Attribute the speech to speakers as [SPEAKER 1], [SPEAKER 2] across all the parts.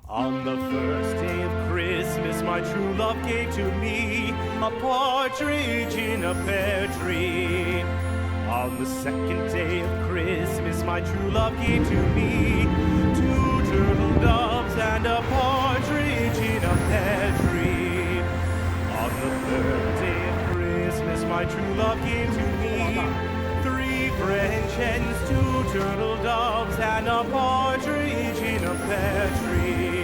[SPEAKER 1] On the first day of Christmas, my true love gave to me a partridge in a pear tree. On the second day of Christmas, my true love gave to me two turtle doves and a partridge in a pear tree. On the third day of Christmas, my true love gave to me three French hens, two turtle doves, and a partridge in a pear tree.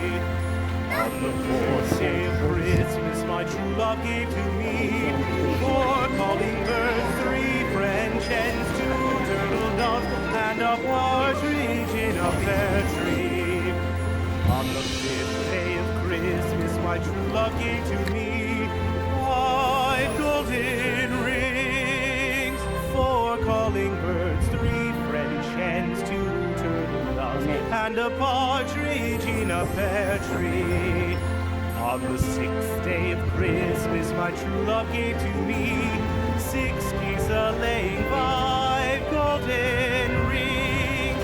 [SPEAKER 1] On the fourth day of Christmas, my true love gave to me four calling birds, three French hens, two turtle doves, and a partridge in a pear tree. On the fifth day of Christmas, my true love gave to me five golden rings, four calling birds, three French hens, two turtle doves, and a partridge in a pear tree. On the sixth day of Christmas, my true love gave to me six geese a-laying, five golden rings,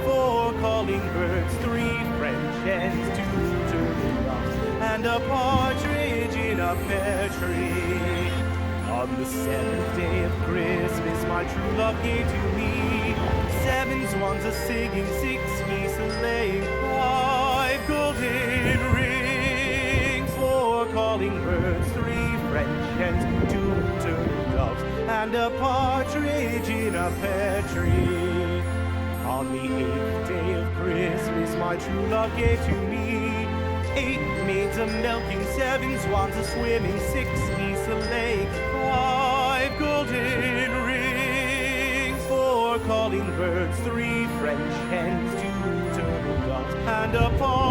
[SPEAKER 1] four calling birds, three French hens, two turtle doves, and a partridge in a pear tree. On the seventh day of Christmas, my true love gave to me seven swans a-singing, six geese a-laying, five golden rings, four calling birds, three French hens, two turtle doves, and a partridge in a pear tree. On the eighth day of Christmas, my true love gave to me eight maids a-milking, seven swans a-swimming, six geese a-laying, five golden rings, four calling birds, three French hens, two turtle doves, and a partridge